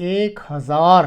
1000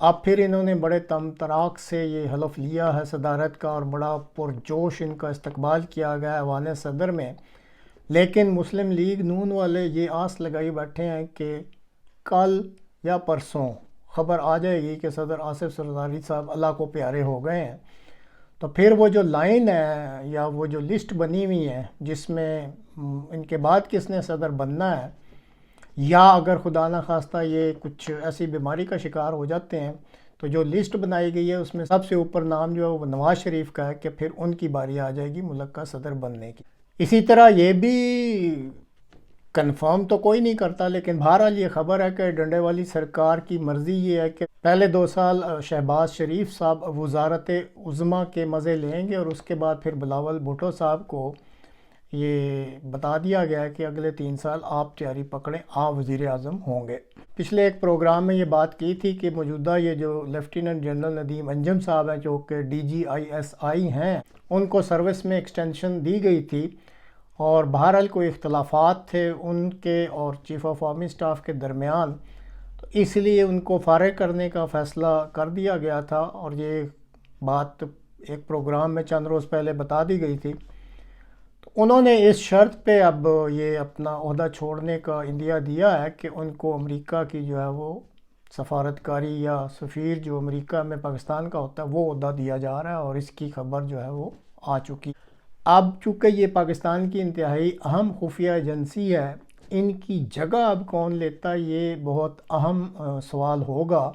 اب پھر انہوں نے بڑے تم تراک سے یہ حلف لیا ہے صدارت کا، اور بڑا پرجوش ان کا استقبال کیا گیا ہے ایوان صدر میں۔ لیکن مسلم لیگ نون والے یہ آس لگائی بیٹھے ہیں کہ کل یا پرسوں خبر آ جائے گی کہ صدر آصف زرداری صاحب اللہ کو پیارے ہو گئے ہیں، تو پھر وہ جو لائن ہے یا وہ جو لسٹ بنی ہوئی ہے جس میں ان کے بعد کس نے صدر بننا ہے، یا اگر خدا نہ خواستہ یہ کچھ ایسی بیماری کا شکار ہو جاتے ہیں تو جو لسٹ بنائی گئی ہے اس میں سب سے اوپر نام جو ہے وہ نواز شریف کا ہے کہ پھر ان کی باری آ جائے گی ملک کا صدر بننے کی۔ اسی طرح یہ بھی کنفرم تو کوئی نہیں کرتا، لیکن بہرحال یہ خبر ہے کہ ڈنڈے والی سرکار کی مرضی یہ ہے کہ پہلے 2 سال شہباز شریف صاحب وزارت عظمیٰ کے مزے لیں گے، اور اس کے بعد پھر بلاول بھٹو صاحب کو یہ بتا دیا گیا ہے کہ اگلے 3 سال آپ تیاری پکڑیں، آپ وزیر اعظم ہوں گے۔ پچھلے ایک پروگرام میں یہ بات کی تھی کہ موجودہ یہ جو لیفٹیننٹ جنرل ندیم انجم صاحب ہیں جو کہ DGISI ہیں، ان کو سروس میں ایکسٹینشن دی گئی تھی، اور بہرحال کوئی اختلافات تھے ان کے اور چیف آف آرمی سٹاف کے درمیان، تو اس لیے ان کو فارغ کرنے کا فیصلہ کر دیا گیا تھا، اور یہ بات ایک پروگرام میں چند روز پہلے بتا دی گئی تھی۔ تو انہوں نے اس شرط پہ اب یہ اپنا عہدہ چھوڑنے کا عندیہ دیا ہے کہ ان کو امریکہ کی جو ہے وہ سفارتکاری یا سفیر جو امریکہ میں پاکستان کا ہوتا ہے وہ عہدہ دیا جا رہا ہے، اور اس کی خبر جو ہے وہ آ چکی۔ اب چونکہ یہ پاکستان کی انتہائی اہم خفیہ ایجنسی ہے، ان کی جگہ اب کون لیتا یہ بہت اہم سوال ہوگا،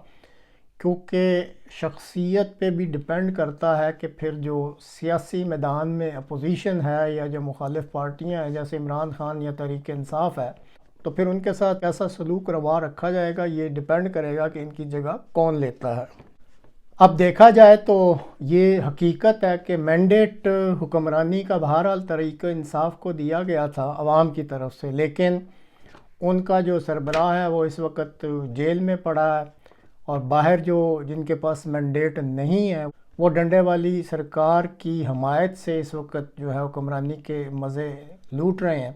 کیونکہ شخصیت پہ بھی ڈپینڈ کرتا ہے کہ پھر جو سیاسی میدان میں اپوزیشن ہے یا جو مخالف پارٹیاں ہیں جیسے عمران خان یا تحریک انصاف ہے، تو پھر ان کے ساتھ کیسا سلوک روا رکھا جائے گا، یہ ڈپینڈ کرے گا کہ ان کی جگہ کون لیتا ہے۔ اب دیکھا جائے تو یہ حقیقت ہے کہ مینڈیٹ حکمرانی کا بہرحال تحریک انصاف کو دیا گیا تھا عوام کی طرف سے، لیکن ان کا جو سربراہ ہے وہ اس وقت جیل میں پڑا ہے، اور باہر جو جن کے پاس مینڈیٹ نہیں ہے وہ ڈنڈے والی سرکار کی حمایت سے اس وقت جو ہے حکمرانی کے مزے لوٹ رہے ہیں۔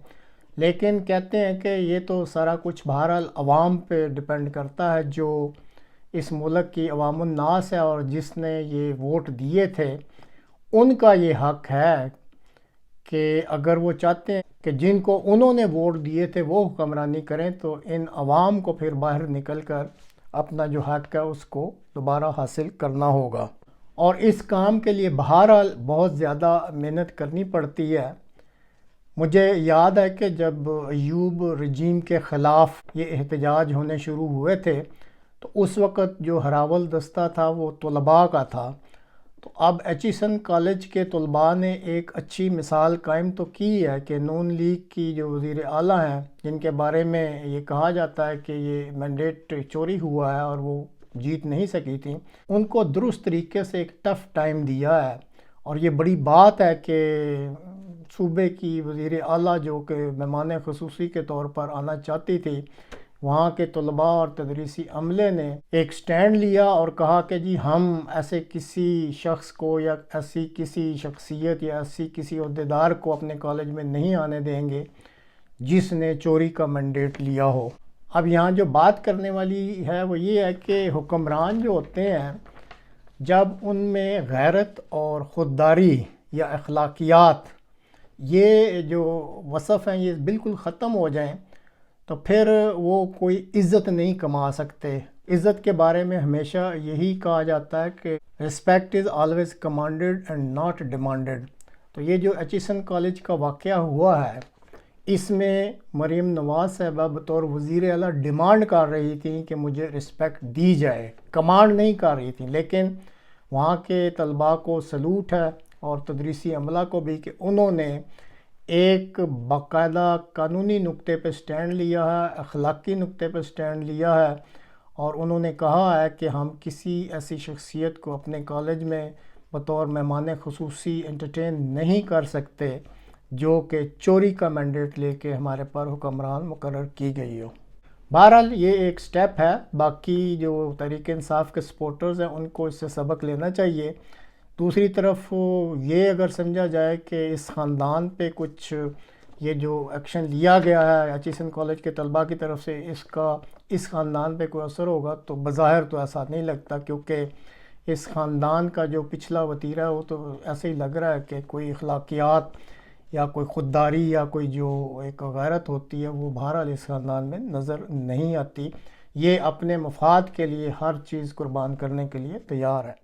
لیکن کہتے ہیں کہ یہ تو سارا کچھ بہرحال عوام پہ ڈپینڈ کرتا ہے، جو اس ملک کی عوام الناس ہے اور جس نے یہ ووٹ دیے تھے ان کا یہ حق ہے کہ اگر وہ چاہتے ہیں کہ جن کو انہوں نے ووٹ دیے تھے وہ حکمرانی کریں، تو ان عوام کو پھر باہر نکل کر اپنا جو حق ہے اس کو دوبارہ حاصل کرنا ہوگا، اور اس کام کے لیے بہرحال بہت زیادہ محنت کرنی پڑتی ہے۔ مجھے یاد ہے کہ جب ایوب رجیم کے خلاف یہ احتجاج ہونے شروع ہوئے تھے تو اس وقت جو ہراول دستہ تھا وہ طلباء کا تھا، تو اب ایچیسن کالج کے طلباء نے ایک اچھی مثال قائم تو کی ہے کہ نون لیگ کی جو وزیر اعلیٰ ہیں جن کے بارے میں یہ کہا جاتا ہے کہ یہ مینڈیٹ چوری ہوا ہے اور وہ جیت نہیں سکی تھیں، ان کو درست طریقے سے ایک ٹف ٹائم دیا ہے، اور یہ بڑی بات ہے کہ صوبے کی وزیر اعلیٰ جو کہ مہمان خصوصی کے طور پر آنا چاہتی تھی، وہاں کے طلباء اور تدریسی عملے نے ایک سٹینڈ لیا اور کہا کہ جی ہم ایسے کسی شخص کو یا ایسی کسی شخصیت یا ایسی کسی عہدیدار کو اپنے کالج میں نہیں آنے دیں گے جس نے چوری کا مینڈیٹ لیا ہو۔ اب یہاں جو بات کرنے والی ہے وہ یہ ہے کہ حکمران جو ہوتے ہیں جب ان میں غیرت اور خودداری یا اخلاقیات یہ جو وصف ہیں یہ بالکل ختم ہو جائیں تو پھر وہ کوئی عزت نہیں کما سکتے۔ عزت کے بارے میں ہمیشہ یہی کہا جاتا ہے کہ respect is always commanded and not demanded. تو یہ جو ایچیسن کالج کا واقعہ ہوا ہے اس میں مریم نواز صاحبہ بطور وزیر اعلیٰ ڈیمانڈ کر رہی تھیں کہ مجھے رسپیکٹ دی جائے، کمانڈ نہیں کر رہی تھیں، لیکن وہاں کے طلباء کو سلوٹ ہے اور تدریسی عملہ کو بھی کہ انہوں نے ایک باقاعدہ قانونی نقطے پہ سٹینڈ لیا ہے، اخلاقی نقطے پہ سٹینڈ لیا ہے، اور انہوں نے کہا ہے کہ ہم کسی ایسی شخصیت کو اپنے کالج میں بطور مہمان خصوصی انٹرٹین نہیں کر سکتے جو کہ چوری کا مینڈیٹ لے کے ہمارے پر حکمران مقرر کی گئی ہو۔ بہرحال یہ ایک سٹیپ ہے، باقی جو تحریک انصاف کے سپورٹرز ہیں ان کو اس سے سبق لینا چاہیے۔ دوسری طرف یہ اگر سمجھا جائے کہ اس خاندان پہ کچھ یہ جو ایکشن لیا گیا ہے ایچیسن کالج کے طلباء کی طرف سے، اس خاندان پہ کوئی اثر ہوگا تو بظاہر تو ایسا نہیں لگتا، کیونکہ اس خاندان کا جو پچھلا وتیرہ ہے وہ تو ایسے ہی لگ رہا ہے کہ کوئی اخلاقیات یا کوئی خودداری یا کوئی جو ایک غیرت ہوتی ہے وہ بہرحال اس خاندان میں نظر نہیں آتی۔ یہ اپنے مفاد کے لیے ہر چیز قربان کرنے کے لیے تیار ہے۔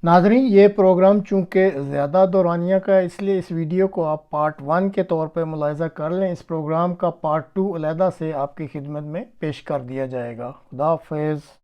ناظرین، یہ پروگرام چونکہ زیادہ دورانیہ کا ہے، اس لیے اس ویڈیو کو آپ پارٹ 1 کے طور پہ ملاحظہ کر لیں۔ اس پروگرام کا پارٹ 2 علیحدہ سے آپ کی خدمت میں پیش کر دیا جائے گا۔ خدا حافظ۔